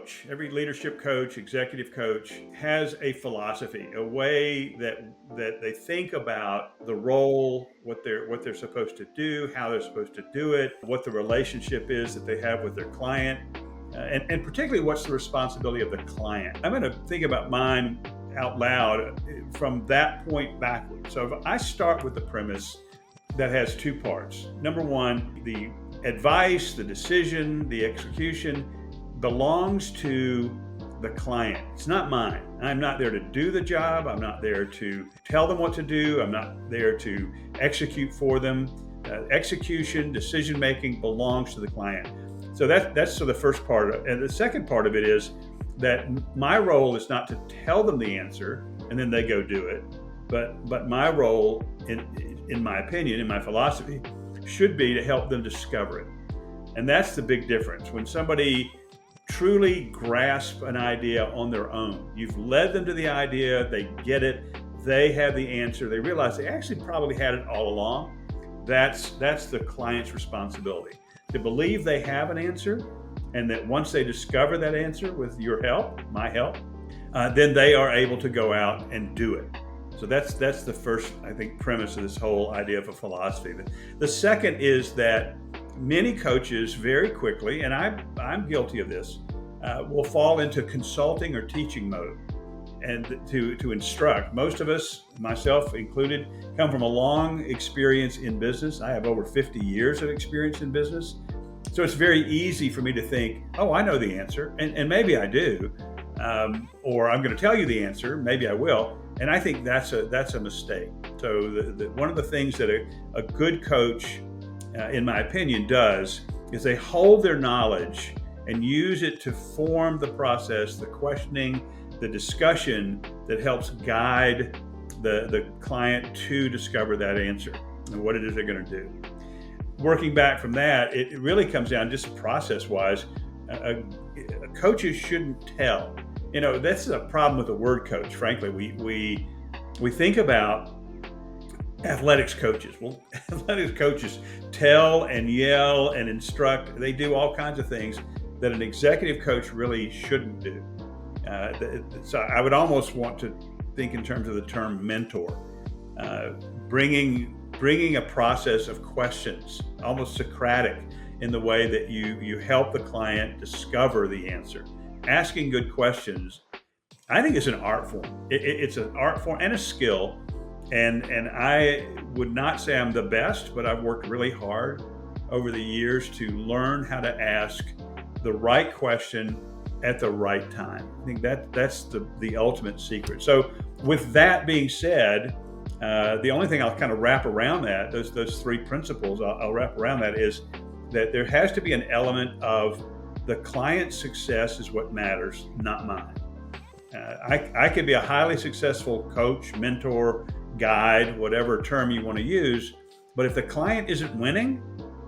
coach, every leadership coach, executive coach has a philosophy, a way that they think about the role, what they're supposed to do, how they're supposed to do it, what the relationship is that they have with their client, and particularly what's the responsibility of the client. I'm going to think about mine out loud from that point backwards. So if I start with the premise that has two parts. Number one, the advice, the decision, the execution belongs to the client. It's not mine. I'm not there to do the job. I'm not there to tell them what to do. I'm not there to execute for them. Execution, decision making belongs to the client. So that's the first part of it. And the second part of it is that my role is not to tell them the answer and then they go do it, but my role, in my opinion, in my philosophy, should be to help them discover it. And that's the big difference. When somebody truly grasps an idea on their own, you've led them to the idea, they get it, they have the answer, they realize they actually probably had it all along. That's the client's responsibility, to believe they have an answer, and that once they discover that answer with your help, my help, then they are able to go out and do it. So that's the first, I think, premise of this whole idea of a philosophy. The second is that many coaches very quickly, and I'm guilty of this, will fall into consulting or teaching mode and to instruct. Most of us, myself included, come from a long experience in business. I have over 50 years of experience in business. So it's very easy for me to think, oh, I know the answer, and maybe I do, or I'm going to tell you the answer, maybe I will. And I think that's a mistake. So one of the things that a good coach, in my opinion, does is they hold their knowledge and use it to form the process, the questioning, the discussion that helps guide the client to discover that answer and what it is they're going to do. Working back from that, it really comes down just process-wise. Coaches shouldn't tell. That's a problem with the word coach. Frankly, we think about athletics coaches. Well, athletics coaches tell and yell and instruct. They do all kinds of things that an executive coach really shouldn't do. So I would almost want to think in terms of the term mentor, bringing a process of questions, almost Socratic, in the way that you help the client discover the answer. Asking good questions, I think, is an art form. It's an art form and a skill. And I would not say I'm the best, but I've worked really hard over the years to learn how to ask the right question at the right time. I think that's the ultimate secret. So with that being said, the only thing I'll kind of wrap around that, those three principles I'll wrap around that, is that there has to be an element of the client's success is what matters, not mine. I could be a highly successful coach, mentor, guide, whatever term you want to use, but if the client isn't winning,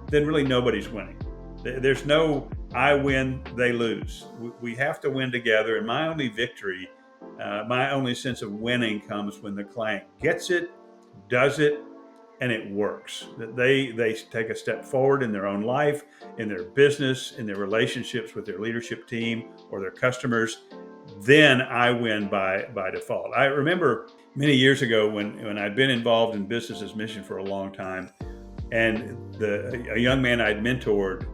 then really nobody's winning. There's no I win, they lose. We have to win together, and my only victory, my only sense of winning comes when the client gets it, does it, and it works. That they take a step forward in their own life, in their business, in their relationships with their leadership team or their customers. Then I win by default. I remember many years ago when I'd been involved in business as mission for a long time, and a young man I'd mentored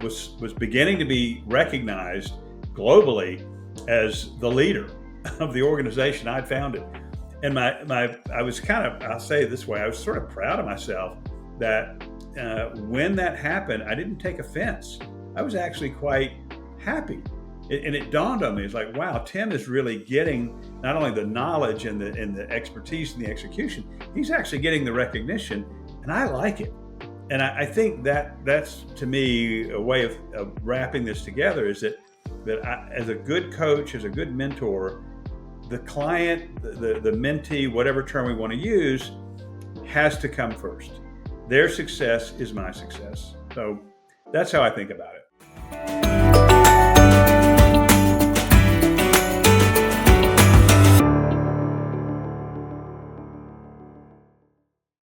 was beginning to be recognized globally as the leader of the organization I'd founded. And I was kind of, I'll say it this way, I was sort of proud of myself that when that happened, I didn't take offense. I was actually quite happy. And it dawned on me, it's like, wow, Tim is really getting not only the knowledge and the expertise and the execution, he's actually getting the recognition, and I like it. And I think that's, to me, a way of wrapping this together, is that I, as a good coach, as a good mentor, the client, the mentee, whatever term we want to use, has to come first. Their success is my success. So that's how I think about it.